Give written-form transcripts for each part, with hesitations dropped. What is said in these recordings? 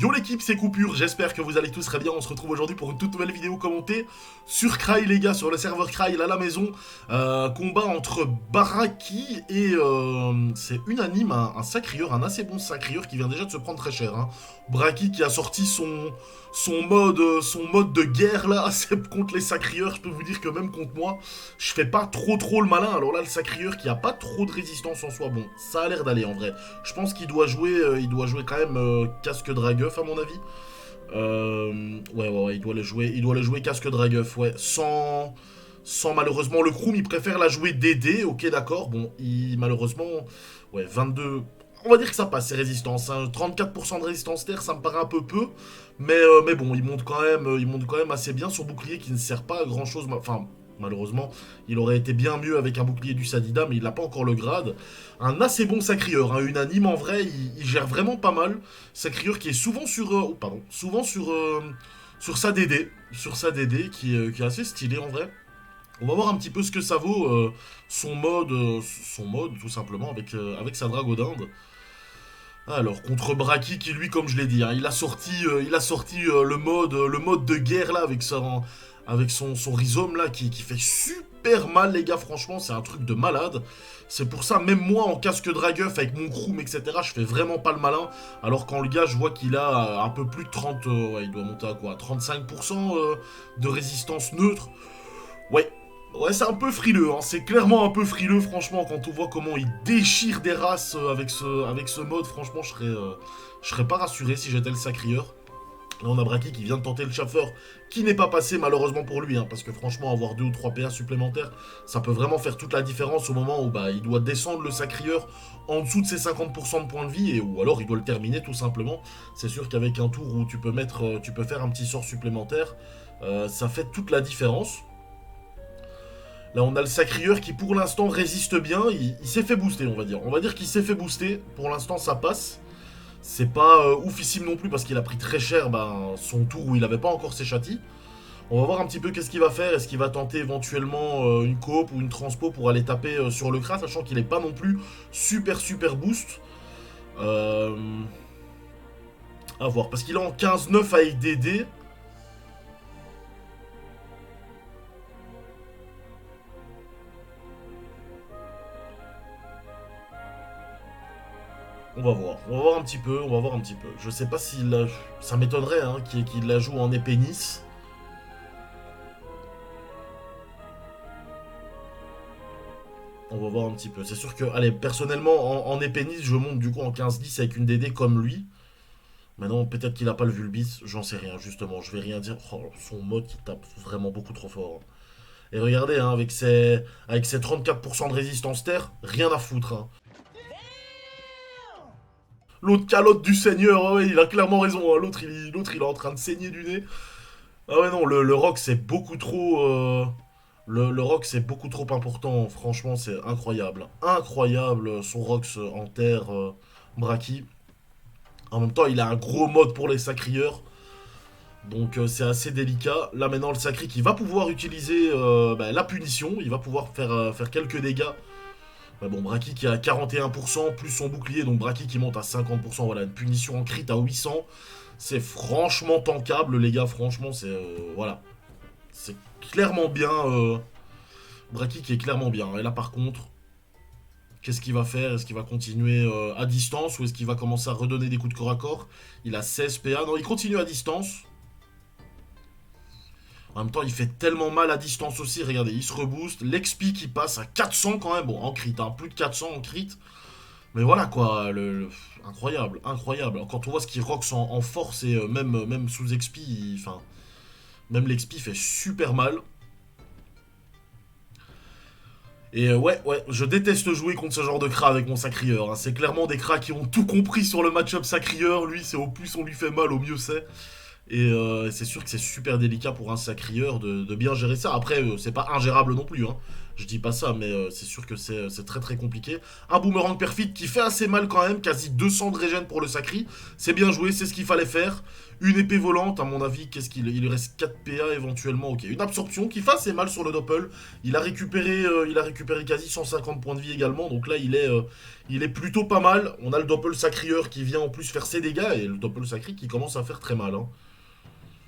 Yo l'équipe, c'est Coupure, j'espère que vous allez tous très bien. On se retrouve aujourd'hui pour une toute nouvelle vidéo commentée sur Cry les gars, sur le serveur Cry à la maison. Combat entre Baraki et c'est unanime, un sacrieur, un assez bon sacrieur qui vient déjà de se prendre très cher. Baraki qui a sorti son mode de guerre là, c'est contre les sacrieurs. Je peux vous dire que même contre moi, je fais pas trop le malin. Alors là, le sacrieur qui a pas trop de résistance en soi, bon, ça a l'air d'aller en vrai. Je pense qu'il doit jouer, quand même casque Dragueuf à mon avis. Ouais, il doit le jouer casque Dragueuf, ouais, sans malheureusement le Kroom, il préfère la jouer DD, ok d'accord, bon, malheureusement, ouais, 22, on va dire que ça passe ses résistances, 34% de résistance terre, ça me paraît un peu, mais bon, il monte quand même assez bien son bouclier qui ne sert pas à grand chose, enfin, malheureusement, il aurait été bien mieux avec un bouclier du Sadida, mais il n'a pas encore le grade. Un assez bon sacrieur, unanime en vrai, il gère vraiment pas mal. Sacrieur qui est souvent sur sa DD, qui est assez stylé en vrai. On va voir un petit peu ce que ça vaut, son mode tout simplement avec sa Dragodinde. Alors contre Braki qui lui, comme je l'ai dit, il a sorti le mode de guerre là avec son rhizome là qui fait super mal les gars, franchement c'est un truc de malade. C'est pour ça, même moi en casque Dragueuf avec mon Kroom etc, je fais vraiment pas le malin. Alors quand le gars je vois qu'il a un peu plus de 30, ouais, il doit monter à quoi, 35% de résistance neutre. Ouais, c'est un peu frileux, c'est clairement un peu frileux, franchement, quand on voit comment il déchire des races avec ce mode, franchement, je serais pas rassuré si j'étais le sacrieur. Là, on a Braki qui vient de tenter le chauffeur, qui n'est pas passé malheureusement pour lui, parce que franchement, avoir 2 ou 3 PA supplémentaires, ça peut vraiment faire toute la différence au moment où il doit descendre le sacrieur en dessous de ses 50% de points de vie, ou alors il doit le terminer tout simplement. C'est sûr qu'avec un tour où tu peux faire un petit sort supplémentaire, ça fait toute la différence. Là, on a le sacrieur qui, pour l'instant, résiste bien. Il s'est fait booster, on va dire. On va dire qu'il s'est fait booster. Pour l'instant, ça passe. C'est pas oufissime non plus parce qu'il a pris très cher son tour où il avait pas encore ses châtis. On va voir un petit peu qu'est-ce qu'il va faire. Est-ce qu'il va tenter éventuellement une coop ou une transpo pour aller taper sur le Kra, sachant qu'il est pas non plus super boost. À voir. Parce qu'il est en 15-9 avec DD. On va voir un petit peu, Je sais pas s'il la... Ça m'étonnerait qu'il la joue en épée Nice. On va voir un petit peu. C'est sûr que, allez, personnellement, en épée Nice, je monte du coup en 15-10 avec une DD comme lui. Maintenant, peut-être qu'il a pas le Vulbis, j'en sais rien, justement. Je vais rien dire. Oh, son mode qui tape vraiment beaucoup trop fort. Et regardez, avec ses 34% de résistance terre, rien à foutre. L'autre calotte du seigneur, ouais, il a clairement raison. L'autre, il est en train de saigner du nez. Ah ouais, non, le rock, c'est beaucoup trop... le rock, c'est beaucoup trop important. Franchement, c'est incroyable. Incroyable, son rox en terre, Braki. En même temps, il a un gros mode pour les sacrieurs. Donc, c'est assez délicat. Là, maintenant, le sacri qui va pouvoir utiliser la punition. Il va pouvoir faire quelques dégâts. Mais bon, Braki qui a 41%, plus son bouclier, donc Braki qui monte à 50%, voilà, une punition en crit à 800. C'est franchement tankable, les gars, franchement, c'est... voilà. C'est clairement bien, Braki qui est clairement bien. Et là, par contre, qu'est-ce qu'il va faire? Est-ce qu'il va continuer à distance, ou est-ce qu'il va commencer à redonner des coups de corps à corps? Il a 16 PA, non, il continue à distance. En même temps, il fait tellement mal à distance aussi. Regardez, il se rebooste. L'XP qui passe à 400 quand même. Bon, en crit, plus de 400 en crit. Mais voilà quoi, incroyable. Quand on voit ce qu'il rox en force et même sous XP, enfin, même l'XP fait super mal. Et ouais, je déteste jouer contre ce genre de Kra avec mon sacrieur. C'est clairement des Kra qui ont tout compris sur le match-up sacrieur. Lui, c'est au plus on lui fait mal, au mieux c'est. Et c'est sûr que c'est super délicat pour un sacrieur de bien gérer ça. Après, c'est pas ingérable non plus. Je dis pas ça, mais c'est sûr que c'est très très compliqué. Un boomerang perfide qui fait assez mal quand même, quasi 200 de régène pour le sacri. C'est bien joué, c'est ce qu'il fallait faire. Une épée volante, à mon avis, qu'est-ce qu'il il lui reste 4 PA éventuellement. Ok, une absorption qui fait assez mal sur le doppel. Il a récupéré quasi 150 points de vie également, donc là il est plutôt pas mal. On a le doppel sacrieur qui vient en plus faire ses dégâts et le doppel sacri qui commence à faire très mal, hein.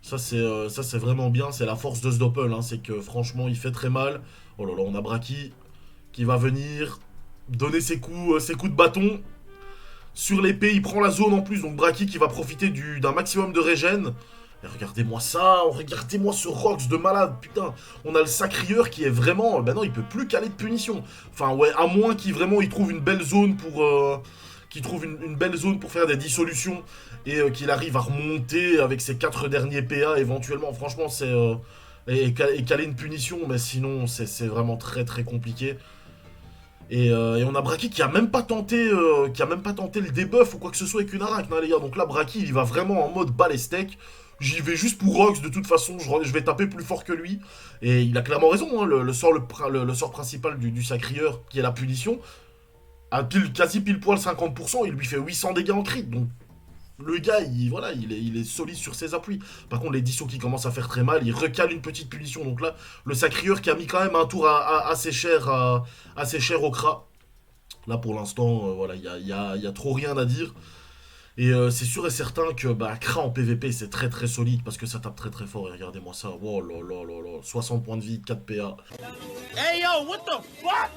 Ça c'est vraiment bien, c'est la force de ce doppel, hein. C'est que franchement il fait très mal. Oh là là, on a Braki qui va venir donner ses coups de bâton. Sur l'épée, il prend la zone en plus, donc Braki qui va profiter d'un maximum de régène. Et regardez-moi ça, regardez-moi ce Rox de malade, putain. On a le Sacrieur qui est vraiment... Ben non, il peut plus caler de punition. Enfin ouais, à moins qu'il trouve une belle zone pour... qu'il trouve une belle zone pour faire des dissolutions et qu'il arrive à remonter avec ses 4 derniers PA éventuellement. Franchement, c'est... et caler une punition, mais sinon, c'est vraiment très très compliqué. Et on a Braki qui a même pas tenté le debuff ou quoi que ce soit avec une arachne, hein, les gars. Donc là, Braki, il va vraiment en mode bas les steaks. J'y vais juste pour Rox, de toute façon, je vais taper plus fort que lui. Et il a clairement raison, hein, le sort principal du Sacrieur, qui est la punition, à quasi pile poil 50%, il lui fait 800 dégâts en crit. Donc le gars, voilà, il est solide sur ses appuis. Par contre, l'édition qui commence à faire très mal, il recale une petite punition. Donc là, le Sacrieur qui a mis quand même un tour assez cher au Kra. Là, pour l'instant, voilà, il y a trop rien à dire. Et c'est sûr et certain que Kra en PVP, c'est très très solide parce que ça tape très très fort. Et regardez-moi ça. Oh là là là là. 60 points de vie, 4 PA. Hey yo, what the fuck?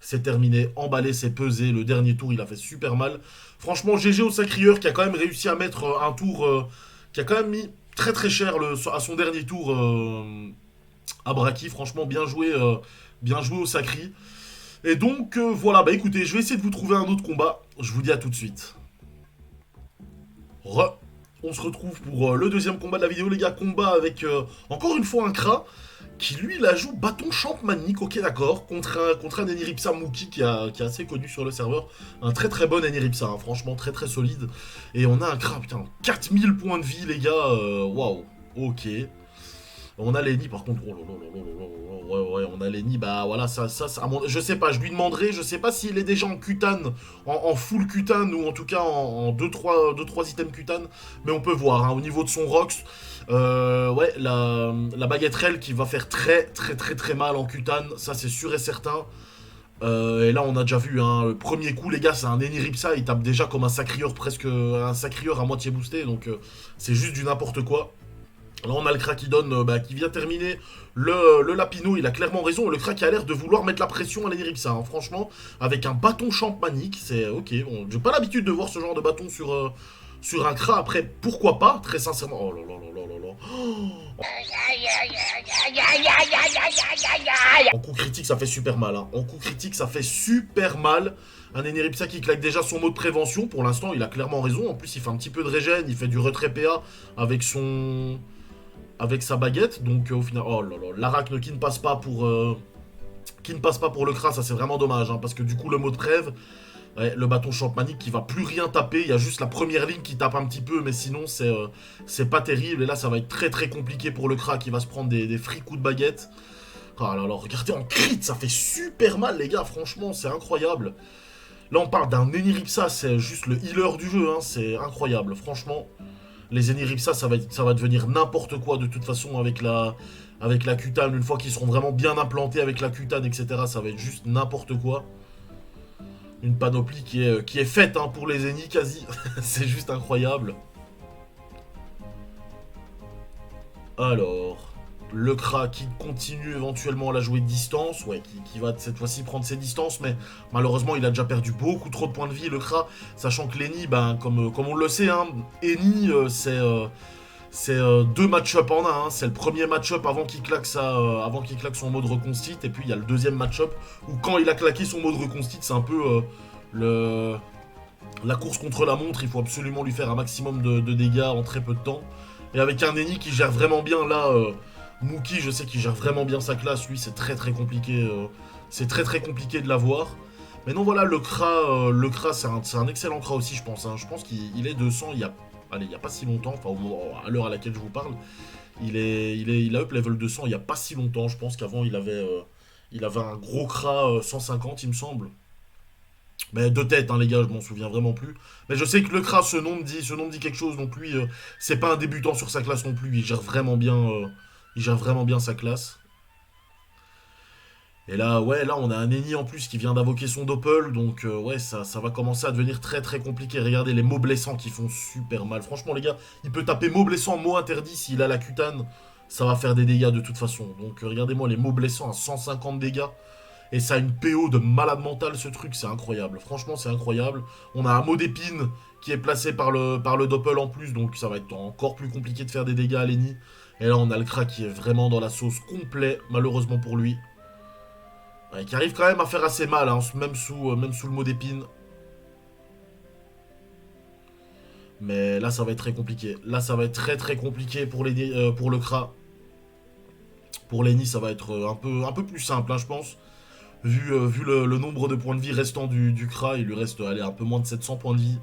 C'est terminé, emballé, c'est pesé. Le dernier tour, il a fait super mal. Franchement, GG au Sacrieur qui a quand même réussi à mettre un tour... qui a quand même mis très très cher à son dernier tour à Braki. Franchement, bien joué au Sacri. Et donc, voilà, bah écoutez, je vais essayer de vous trouver un autre combat. Je vous dis à tout de suite. On se retrouve pour le deuxième combat de la vidéo, les gars. Combat avec, encore une fois, un Kra qui lui la joue bâton champmanique, ok d'accord, contre un Eniripsa Mookie qui est assez connu sur le serveur, un très très bon Eniripsa, hein, franchement très très solide, et on a un Kra, putain, 4000 points de vie les gars, waouh, ok. On a Lenny par contre, oh là là là là là là, ouais, on a Lenny, bah voilà, je sais pas, je lui demanderai, je sais pas s'il est déjà en cutane, en full cutane, ou en tout cas en 2-3 items cutane, mais on peut voir, hein, au niveau de son Rox, ouais, la baguetterelle qui va faire très très très très mal en cutane, ça c'est sûr et certain. Et là on a déjà vu, hein, le premier coup les gars, c'est un Eniripsa, il tape déjà comme un Sacrieur, presque un Sacrieur à moitié boosté, donc c'est juste du n'importe quoi. Là on a le Kra qui donne, qui vient terminer le Lapino, il a clairement raison, le Kra qui a l'air de vouloir mettre la pression à l'Eniripsa, hein, franchement, avec un bâton champmanique, c'est ok, bon, j'ai pas l'habitude de voir ce genre de bâton sur un Kra, après pourquoi pas, très sincèrement, oh là là là là là là, en coup critique ça fait super mal, hein. En coup critique ça fait super mal. Un Eniripsa qui claque déjà son mot de prévention, pour l'instant il a clairement raison, en plus il fait un petit peu de régène, il fait du retrait PA avec sa baguette, donc au final, oh là là, l'arachne qui ne passe pas pour le Kra, ça c'est vraiment dommage, hein, parce que du coup le mot de trêve, ouais, le bâton champmanique qui va plus rien taper, il y a juste la première ligne qui tape un petit peu, mais sinon c'est pas terrible, et là ça va être très très compliqué pour le Kra qui va se prendre des free coups de baguette. Oh là là, regardez en crit, ça fait super mal les gars, franchement c'est incroyable. Là on parle d'un Eniripsa, c'est juste le healer du jeu, hein, c'est incroyable, franchement. Les Eniripsa, ça va devenir n'importe quoi de toute façon avec la cutane. Une fois qu'ils seront vraiment bien implantés avec la cutane, etc., ça va être juste n'importe quoi. Une panoplie qui est faite, hein, pour les Eni quasi. C'est juste incroyable. Alors, le Kra qui continue éventuellement à la jouer de distance, ouais, qui va cette fois-ci prendre ses distances, mais malheureusement il a déjà perdu beaucoup trop de points de vie, le Kra, sachant que l'Eni, ben, comme on le sait, hein, Eni, c'est 2 match-up en un, hein. C'est le premier match-up avant qu'il claque son mode reconstite, et puis il y a le deuxième match-up où quand il a claqué son mode reconstite, c'est un peu la course contre la montre, il faut absolument lui faire un maximum de dégâts en très peu de temps. Et avec un Eni qui gère vraiment bien là, Mookie, je sais qu'il gère vraiment bien sa classe, lui c'est très très compliqué, de l'avoir. Mais non voilà, le Kra c'est un excellent Kra aussi je pense, hein. Je pense qu'il est 200 il y a pas si longtemps, enfin à l'heure à laquelle je vous parle, il a up level 200 il y a pas si longtemps, je pense qu'avant il avait Il avait un gros Kra 150, il me semble. Mais de tête, hein, les gars, je m'en souviens vraiment plus. Mais je sais que le Kra, ce nom me dit quelque chose. Donc lui, c'est pas un débutant sur sa classe non plus. Il gère vraiment bien sa classe. Et là, ouais, là, on a un Eni en plus qui vient d'invoquer son Doppel. Donc, ouais, ça va commencer à devenir très très compliqué. Regardez les mots blessants qui font super mal. Franchement, les gars, il peut taper mots blessants, mots interdits. S'il a la cutane, ça va faire des dégâts de toute façon. Donc, regardez-moi les mots blessants à 150 dégâts. Et ça a une PO de malade mental, ce truc, c'est incroyable. Franchement, c'est incroyable. On a un mot d'épine qui est placé par le Doppel en plus, donc ça va être encore plus compliqué de faire des dégâts à Lenny. Et là, on a le Kra qui est vraiment dans la sauce complet, malheureusement pour lui. Ouais, qui arrive quand même à faire assez mal, hein, même sous le mot d'épine. Mais là, ça va être très compliqué. Là, ça va être très très compliqué pour le Kra. Pour Lenny, ça va être un peu plus simple, hein, je pense. Vu le nombre de points de vie restant du Kra, il lui reste allez, un peu moins de 700 points de vie.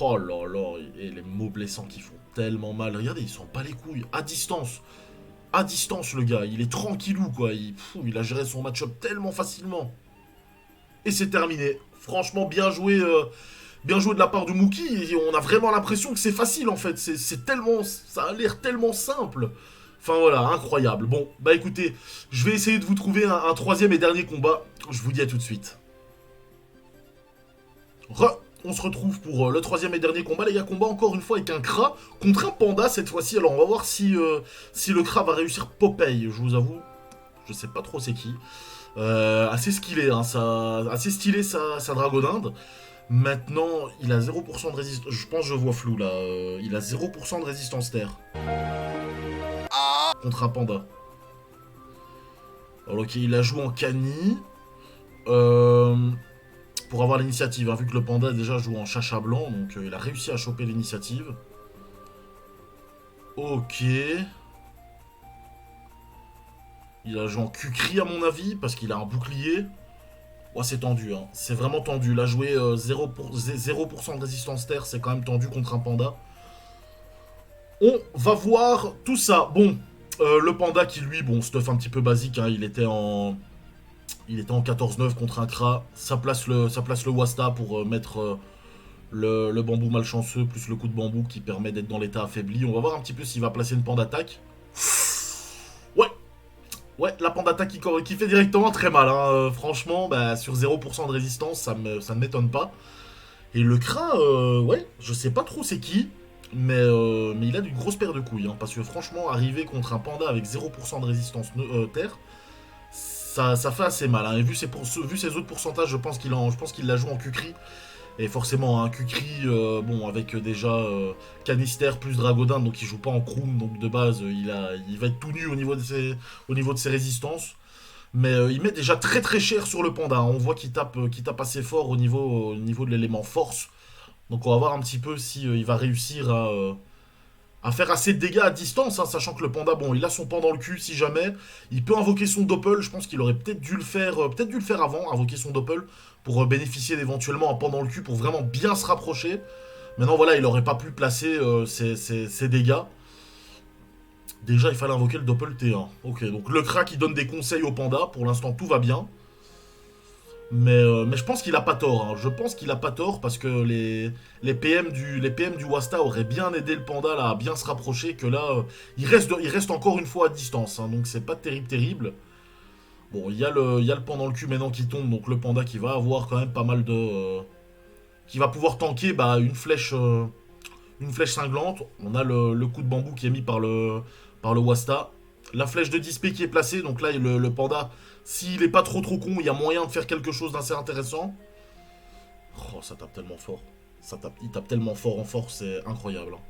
Oh là là, et les mots blessants qui font tellement mal. Regardez, il s'en bat les couilles. À distance. À distance, le gars. Il est tranquillou, quoi. Il a géré son match-up tellement facilement. Et c'est terminé. Franchement, bien joué de la part de Mookie. Et on a vraiment l'impression que c'est facile, en fait. C'est tellement... Ça a l'air tellement simple. Enfin voilà, incroyable. Bon, bah écoutez, je vais essayer de vous trouver un troisième et dernier combat. Je vous dis à tout de suite. On se retrouve pour le troisième et dernier combat. Les gars, combat encore une fois avec un Kra contre un Panda cette fois-ci. Alors on va voir si le Kra va réussir Popeye. Je vous avoue, je sais pas trop c'est qui. Assez skillé, hein, assez stylé sa Dragodinde. Maintenant, il a 0% de résistance. Je pense que je vois flou là. Il a 0% de résistance terre. Contre un panda. Alors, ok, il a joué en Cani. Pour avoir l'initiative, hein, vu que le panda déjà joue en chacha blanc, donc il a réussi à choper l'initiative. Ok. Il a joué en Kukri à mon avis, parce qu'il a un bouclier. Ouais, c'est tendu, hein. C'est vraiment tendu. Il a joué 0% de résistance terre, c'est quand même tendu contre un panda. On va voir tout ça. Bon, le panda qui lui, bon, stuff un petit peu basique, hein, il était en 14-9 contre un Kra. Ça place le Wasta pour mettre le bambou malchanceux plus le coup de bambou qui permet d'être dans l'état affaibli. On va voir un petit peu s'il va placer une panda attaque. Ouais, ouais, la panda attaque qui fait directement très mal, hein. Franchement, bah, sur 0% de résistance, ça ne m'étonne pas. Et le Kra, ouais, je sais pas trop c'est qui. Mais il a une grosse paire de couilles, hein, parce que franchement, arriver contre un panda avec 0% de résistance terre, ça fait assez mal. Hein. Et vu ses autres pourcentages, je pense qu'il la joue en Kukri. Et forcément, un Kukri, bon, avec déjà Canister plus Dragodin, donc il joue pas en Kroom, donc de base, il va être tout nu au niveau de ses résistances. Mais il met déjà très très cher sur le panda. Hein. On voit qu'il tape assez fort au niveau de l'élément force. Donc on va voir un petit peu si il va réussir à faire assez de dégâts à distance, hein, sachant que le panda, bon, il a son pan dans le cul si jamais. Il peut invoquer son Doppel, je pense qu'il aurait peut-être dû le faire avant, invoquer son Doppel, pour bénéficier d'éventuellement un pan dans le cul pour vraiment bien se rapprocher. Maintenant voilà, il aurait pas pu placer ses dégâts. Déjà il fallait invoquer le Doppel T1. Ok, donc le Kra qui donne des conseils au panda, pour l'instant tout va bien. Mais je pense qu'il a pas tort. Hein. Je pense qu'il a pas tort parce que les PM du Wasta auraient bien aidé le panda là, à bien se rapprocher. Que là, il reste encore une fois à distance. Hein, donc c'est pas terrible. Bon, il y a le pan dans le cul maintenant qui tombe. Donc le panda qui va avoir quand même pas mal de. Qui va pouvoir tanker bah, une flèche cinglante. On a le coup de bambou qui est mis par le Wasta. La flèche de 10p qui est placée. Donc là, le panda. S'il est pas trop con, il y a moyen de faire quelque chose d'assez intéressant. Oh, ça tape tellement fort. Il tape tellement fort en force, c'est incroyable. Hein.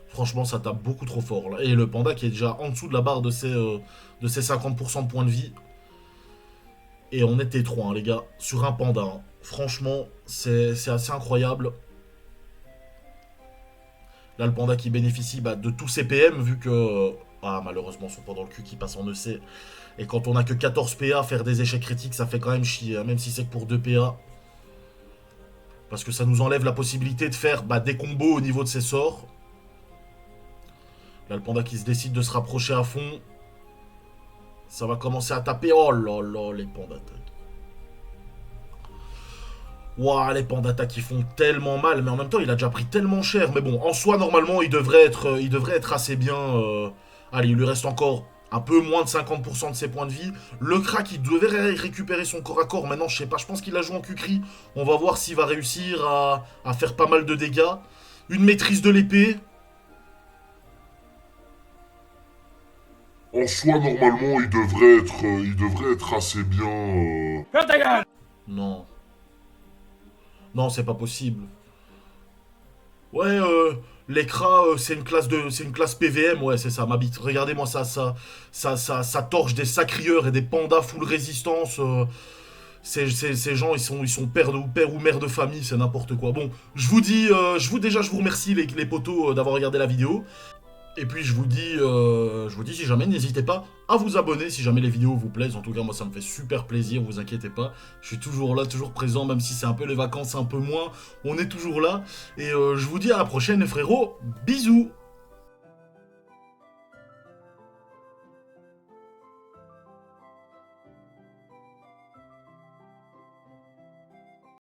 Franchement, ça tape beaucoup trop fort. Là. Et le panda qui est déjà en dessous de la barre de ses 50% de points de vie. Et on est T3, hein, les gars, sur un panda. Hein. Franchement, c'est assez incroyable. Là, le panda qui bénéficie bah, de tous ses PM, vu que... malheureusement, son pan dans le cul qui passe en EC. Et quand on a que 14 PA, faire des échecs critiques, ça fait quand même chier, hein, même si c'est que pour 2 PA. Parce que ça nous enlève la possibilité de faire bah, des combos au niveau de ses sorts. Là, le panda qui se décide de se rapprocher à fond. Ça va commencer à taper. Oh là là, les pans d'attaque. Ouah, les pans d'attaque qui font tellement mal, mais en même temps, il a déjà pris tellement cher. Mais bon, en soi, normalement, il devrait être assez bien. Allez, il lui reste encore un peu moins de 50% de ses points de vie. Le crack, il devait récupérer son corps à corps. Maintenant, je sais pas, je pense qu'il a joué en Kukri. On va voir s'il va réussir à faire pas mal de dégâts. Une maîtrise de l'épée. En soi, normalement, il devrait être assez bien. Ferme ta gueule! Non. Non, c'est pas possible. Ouais, l'écra, c'est une classe PVM, ouais, c'est ça, ma bite. Regardez-moi ça torche des sacrieurs et des pandas full résistance. Ces gens, ils sont père ou mère de famille, c'est n'importe quoi. Bon, je vous remercie les potos d'avoir regardé la vidéo. Et puis je vous dis si jamais, n'hésitez pas à vous abonner si jamais les vidéos vous plaisent. En tout cas, moi ça me fait super plaisir, vous inquiétez pas. Je suis toujours là, toujours présent, même si c'est un peu les vacances, un peu moins. On est toujours là. Et je vous dis à la prochaine, les frérots. Bisous!